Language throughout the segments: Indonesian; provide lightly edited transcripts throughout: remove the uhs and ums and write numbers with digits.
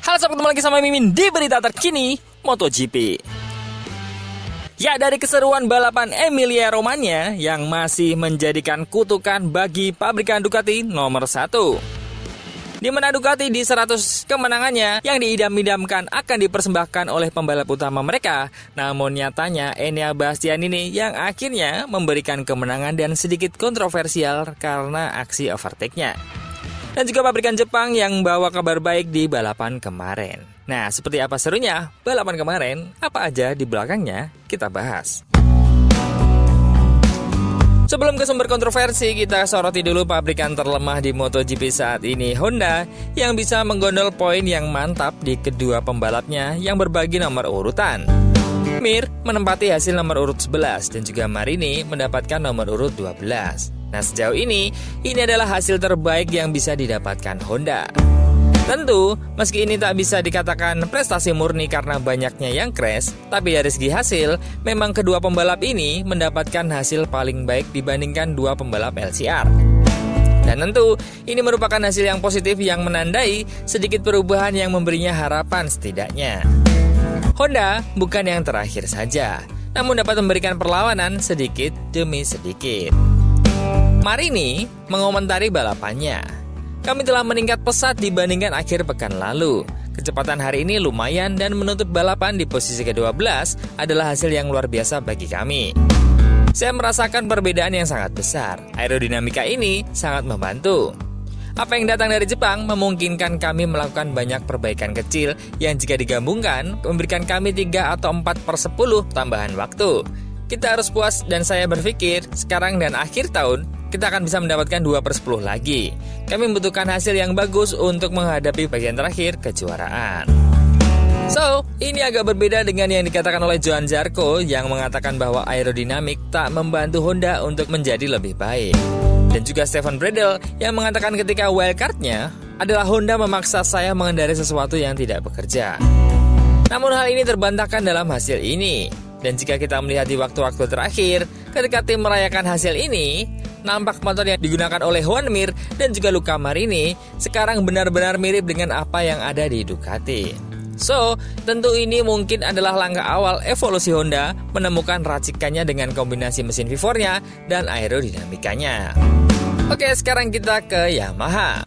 Halo sobat, ketemu lagi sama Mimin di berita terkini MotoGP. Ya, dari keseruan balapan Emilia Romagna yang masih menjadikan kutukan bagi pabrikan Ducati nomor 1. Di mana Ducati di 100 kemenangannya yang diidam-idamkan akan dipersembahkan oleh pembalap utama mereka. Namun nyatanya Enea Bastianini yang akhirnya memberikan kemenangan dan sedikit kontroversial karena aksi overtake-nya. Dan juga pabrikan Jepang yang bawa kabar baik di balapan kemarin. Nah, seperti apa serunya balapan kemarin? Apa aja di belakangnya? Kita bahas. Sebelum ke sumber kontroversi, kita soroti dulu pabrikan terlemah di MotoGP saat ini, Honda, yang bisa menggondol poin yang mantap di kedua pembalapnya yang berbagi nomor urutan. Mir menempati hasil nomor urut 11 dan juga Marini mendapatkan nomor urut 12. Nah, sejauh ini adalah hasil terbaik yang bisa didapatkan Honda. Tentu, meski ini tak bisa dikatakan prestasi murni karena banyaknya yang crash, tapi dari segi hasil, memang kedua pembalap ini mendapatkan hasil paling baik dibandingkan dua pembalap LCR. Dan tentu, ini merupakan hasil yang positif yang menandai sedikit perubahan yang memberinya harapan setidaknya. Honda bukan yang terakhir saja, namun dapat memberikan perlawanan sedikit demi sedikit. Marini mengomentari balapannya. Kami telah meningkat pesat dibandingkan akhir pekan lalu. Kecepatan hari ini lumayan dan menutup balapan di posisi ke-12 adalah hasil yang luar biasa bagi kami. Saya merasakan perbedaan yang sangat besar. Aerodinamika ini sangat membantu. Apa yang datang dari Jepang memungkinkan kami melakukan banyak perbaikan kecil yang jika digabungkan memberikan kami 3 atau 4/10 tambahan waktu. Kita harus puas dan saya berpikir sekarang dan akhir tahun kita akan bisa mendapatkan 2/10 lagi. Kami membutuhkan hasil yang bagus untuk menghadapi bagian terakhir kejuaraan. So, ini agak berbeda dengan yang dikatakan oleh Johann Zarco yang mengatakan bahwa aerodinamik tak membantu Honda untuk menjadi lebih baik. Dan juga Stefan Bradl yang mengatakan ketika wildcard-nya adalah Honda memaksa saya mengendarai sesuatu yang tidak bekerja. Namun hal ini terbantahkan dalam hasil ini. Dan jika kita melihat di waktu-waktu terakhir, ketika tim merayakan hasil ini, nampak motor yang digunakan oleh Joan Mir dan juga Luca Marini sekarang benar-benar mirip dengan apa yang ada di Ducati. So, tentu ini mungkin adalah langkah awal evolusi Honda menemukan racikannya dengan kombinasi mesin V4-nya dan aerodinamikanya. Oke, sekarang kita ke Yamaha.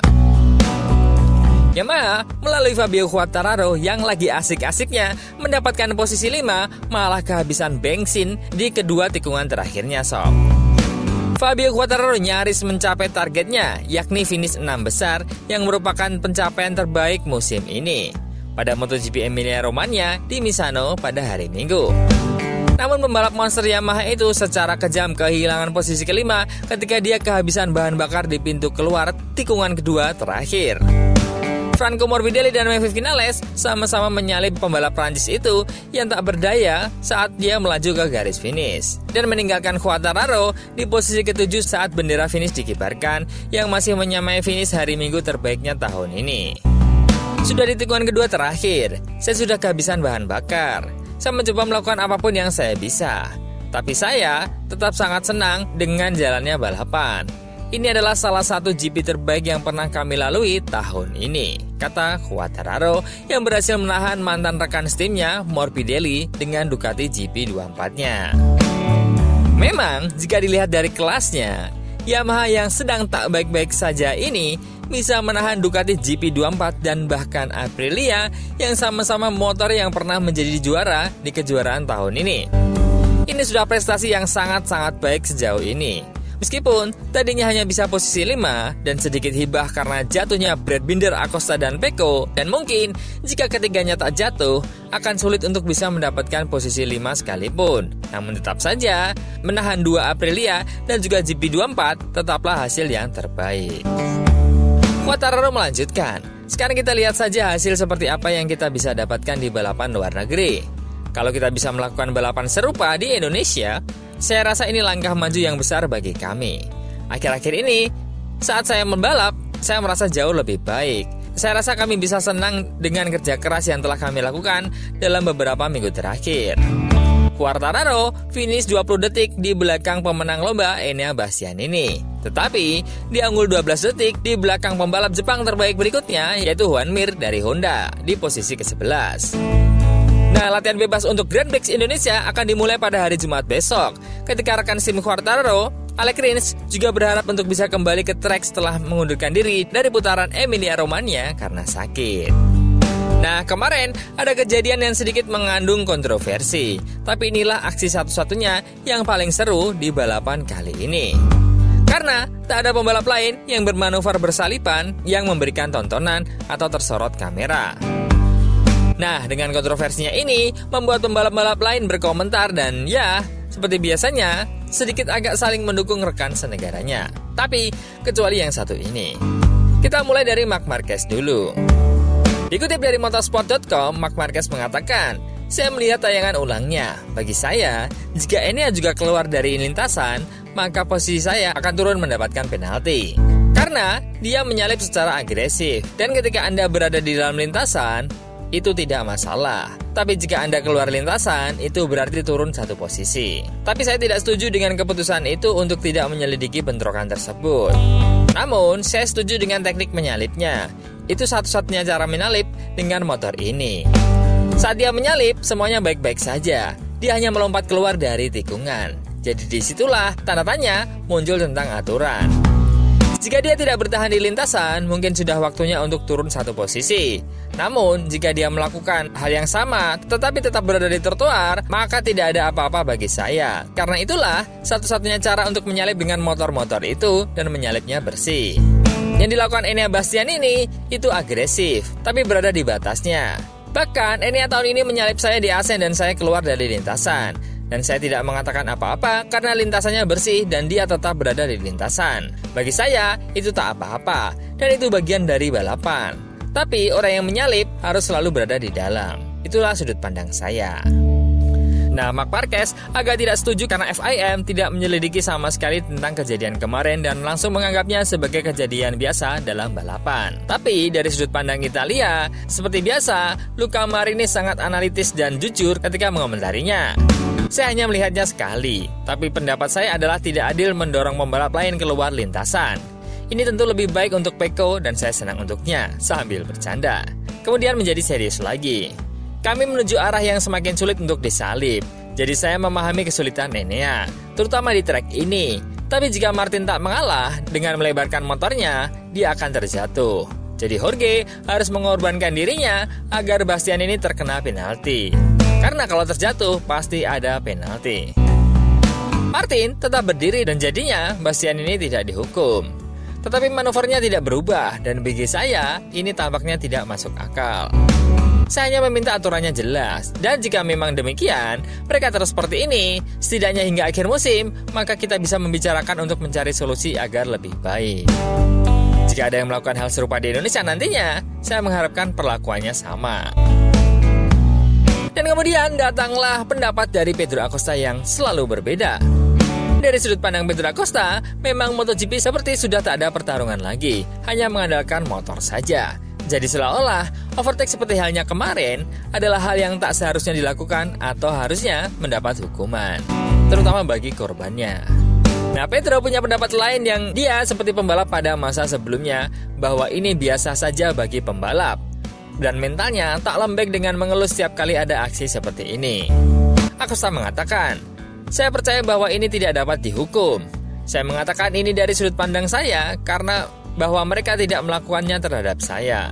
Yamaha melalui Fabio Quartararo yang lagi asik-asiknya mendapatkan posisi 5 malah kehabisan bensin di kedua tikungan terakhirnya sob. Fabio Quartararo nyaris mencapai targetnya yakni finish 6 besar yang merupakan pencapaian terbaik musim ini pada MotoGP Emilia Romagna di Misano pada hari Minggu. Namun pembalap monster Yamaha itu secara kejam kehilangan posisi kelima ketika dia kehabisan bahan bakar di pintu keluar tikungan kedua terakhir. Franco Morbidelli dan Maverick Vinales sama-sama menyalip pembalap Prancis itu yang tak berdaya saat dia melaju ke garis finish dan meninggalkan Quartararo di posisi ke-7 saat bendera finish dikibarkan yang masih menyamai finish hari Minggu terbaiknya tahun ini. Sudah di tikungan kedua terakhir, saya sudah kehabisan bahan bakar. Saya mencoba melakukan apapun yang saya bisa, tapi saya tetap sangat senang dengan jalannya balapan. Ini adalah salah satu GP terbaik yang pernah kami lalui tahun ini, kata Quartararo yang berhasil menahan mantan rekan setimnya Morbidelli dengan Ducati GP24-nya. Memang, jika dilihat dari kelasnya, Yamaha yang sedang tak baik-baik saja ini bisa menahan Ducati GP24 dan bahkan Aprilia yang sama-sama motor yang pernah menjadi juara di kejuaraan tahun ini. Ini sudah prestasi yang sangat-sangat baik sejauh ini. Meskipun tadinya hanya bisa posisi 5 dan sedikit hibah karena jatuhnya Brad Binder, Acosta, dan Pecco, dan mungkin jika ketiganya tak jatuh akan sulit untuk bisa mendapatkan posisi 5 sekalipun. Namun tetap saja menahan 2 Aprilia dan juga GP24 tetaplah hasil yang terbaik. Quartararo melanjutkan, sekarang kita lihat saja hasil seperti apa yang kita bisa dapatkan di balapan luar negeri. Kalau kita bisa melakukan balapan serupa di Indonesia, saya rasa ini langkah maju yang besar bagi kami. Akhir-akhir ini, saat saya membalap, saya merasa jauh lebih baik. Saya rasa kami bisa senang dengan kerja keras yang telah kami lakukan dalam beberapa minggu terakhir. Quartararo finish 20 detik di belakang pemenang lomba Enea Bastianini. Tetapi dia unggul 12 detik di belakang pembalap Jepang terbaik berikutnya, yaitu Juan Mir dari Honda di posisi ke-11. Nah, latihan bebas untuk Grand Prix Indonesia akan dimulai pada hari Jumat besok. Ketika rekan sim Quartararo, Alex Rins juga berharap untuk bisa kembali ke trek setelah mengundurkan diri dari putaran Emilia-Romagna karena sakit. Nah, kemarin ada kejadian yang sedikit mengandung kontroversi. Tapi inilah aksi satu-satunya yang paling seru di balapan kali ini. Karena tak ada pembalap lain yang bermanuver bersalipan yang memberikan tontonan atau tersorot kamera. Nah, dengan kontroversinya ini membuat pembalap-pembalap lain berkomentar dan ya, seperti biasanya, sedikit agak saling mendukung rekan senegaranya. Tapi, kecuali yang satu ini. Kita mulai dari Marc Marquez dulu. Dikutip dari motorsport.com, Marc Marquez mengatakan, "Saya melihat tayangan ulangnya. Bagi saya, jika Enea juga keluar dari lintasan, maka posisi saya akan turun mendapatkan penalti. Karena dia menyalip secara agresif, dan ketika Anda berada di dalam lintasan, itu tidak masalah. Tapi jika Anda keluar lintasan, itu berarti turun satu posisi. Tapi saya tidak setuju dengan keputusan itu untuk tidak menyelidiki bentrokan tersebut. Namun, saya setuju dengan teknik menyalipnya. Itu satu-satunya cara menyalip dengan motor ini. Saat dia menyalip, semuanya baik-baik saja. Dia hanya melompat keluar dari tikungan. Jadi disitulah tanda tanya muncul tentang aturan. Jika dia tidak bertahan di lintasan, mungkin sudah waktunya untuk turun satu posisi. Namun, jika dia melakukan hal yang sama, tetapi tetap berada di trotoar, maka tidak ada apa-apa bagi saya. Karena itulah, satu-satunya cara untuk menyalip dengan motor-motor itu dan menyalipnya bersih. Yang dilakukan Enea Bastianini itu agresif, tapi berada di batasnya. Bahkan, Enea tahun ini menyalip saya di asen dan saya keluar dari lintasan. Dan saya tidak mengatakan apa-apa karena lintasannya bersih dan dia tetap berada di lintasan. Bagi saya, itu tak apa-apa dan itu bagian dari balapan. Tapi orang yang menyalip harus selalu berada di dalam. Itulah sudut pandang saya. Nah, Marc Marquez agak tidak setuju karena FIM tidak menyelidiki sama sekali tentang kejadian kemarin dan langsung menganggapnya sebagai kejadian biasa dalam balapan. Tapi dari sudut pandang Italia, seperti biasa, Luca Marini sangat analitis dan jujur ketika mengomentarinya. Saya hanya melihatnya sekali, tapi pendapat saya adalah tidak adil mendorong pembalap lain keluar lintasan. Ini tentu lebih baik untuk Pecco dan saya senang untuknya, sambil bercanda. Kemudian menjadi serius lagi. Kami menuju arah yang semakin sulit untuk disalip. Jadi saya memahami kesulitan Enea, terutama di trek ini. Tapi jika Martin tak mengalah dengan melebarkan motornya, dia akan terjatuh. Jadi Jorge harus mengorbankan dirinya agar Bastianini terkena penalti. Karena kalau terjatuh, pasti ada penalti. Martin tetap berdiri dan jadinya Bastianini tidak dihukum. Tetapi manuvernya tidak berubah dan bagi saya, ini tampaknya tidak masuk akal. Saya hanya meminta aturannya jelas, dan jika memang demikian, mereka terus seperti ini, setidaknya hingga akhir musim, maka kita bisa membicarakan untuk mencari solusi agar lebih baik. Jika ada yang melakukan hal serupa di Indonesia nantinya, saya mengharapkan perlakuannya sama. Dan kemudian datanglah pendapat dari Pedro Acosta yang selalu berbeda. Dari sudut pandang Pedro Acosta, memang MotoGP seperti sudah tak ada pertarungan lagi, hanya mengandalkan motor saja. Jadi seolah-olah overtake seperti halnya kemarin adalah hal yang tak seharusnya dilakukan atau harusnya mendapat hukuman, terutama bagi korbannya. Nah, Pedro punya pendapat lain yang dia seperti pembalap pada masa sebelumnya bahwa ini biasa saja bagi pembalap dan mentalnya tak lembek dengan mengeluh setiap kali ada aksi seperti ini. Acosta mengatakan, "Saya percaya bahwa ini tidak dapat dihukum. Saya mengatakan ini dari sudut pandang saya karena bahwa mereka tidak melakukannya terhadap saya.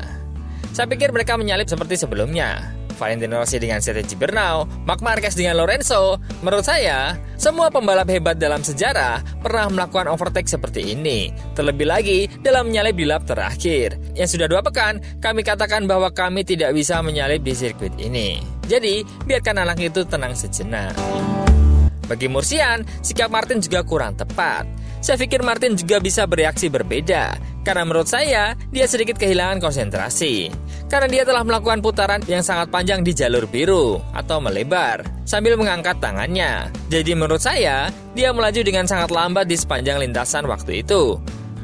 Saya pikir mereka menyalip seperti sebelumnya. Valentino Rossi dengan Sergio Bernau, Marc Marquez dengan Lorenzo. Menurut saya, semua pembalap hebat dalam sejarah pernah melakukan overtake seperti ini. Terlebih lagi dalam menyalip di lap terakhir. Yang sudah 2 pekan, kami katakan bahwa kami tidak bisa menyalip di sirkuit ini. Jadi, biarkan anak itu tenang sejenak." Bagi Mursian, sikap Martin juga kurang tepat. Saya pikir Martin juga bisa bereaksi berbeda, karena menurut saya, dia sedikit kehilangan konsentrasi. Karena dia telah melakukan putaran yang sangat panjang di jalur biru, atau melebar, sambil mengangkat tangannya. Jadi menurut saya, dia melaju dengan sangat lambat di sepanjang lintasan waktu itu.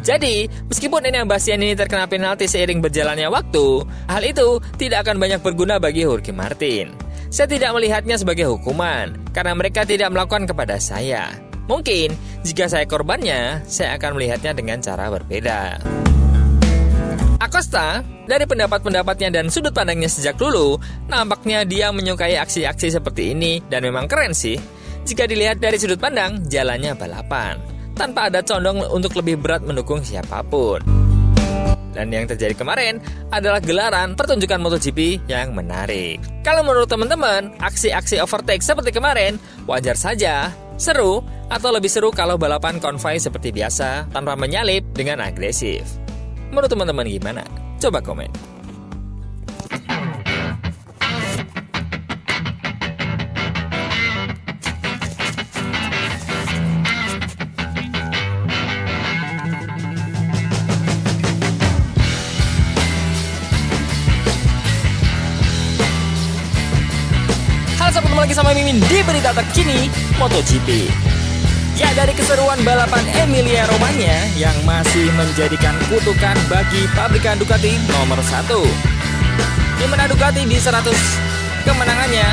Jadi, meskipun Enea Bastianini terkena penalti seiring berjalannya waktu, hal itu tidak akan banyak berguna bagi Jorge Martin. Saya tidak melihatnya sebagai hukuman, karena mereka tidak melakukan kepada saya. Mungkin, jika saya korbannya, saya akan melihatnya dengan cara berbeda. Acosta, dari pendapat-pendapatnya dan sudut pandangnya sejak dulu, nampaknya dia menyukai aksi-aksi seperti ini dan memang keren sih. Jika dilihat dari sudut pandang, jalannya balapan, tanpa ada condong untuk lebih berat mendukung siapapun. Dan yang terjadi kemarin adalah gelaran pertunjukan MotoGP yang menarik. Kalau menurut teman-teman, aksi-aksi overtake seperti kemarin wajar saja, seru, atau lebih seru kalau balapan konvoi seperti biasa tanpa menyalip dengan agresif. Menurut teman-teman gimana? Coba komen. Sampai ketemu lagi sama Mimin di berita terkini MotoGP. Ya, dari keseruan balapan Emilia Romagna yang masih menjadikan kutukan bagi pabrikan Ducati nomor 1, di mana Ducati di 100 kemenangannya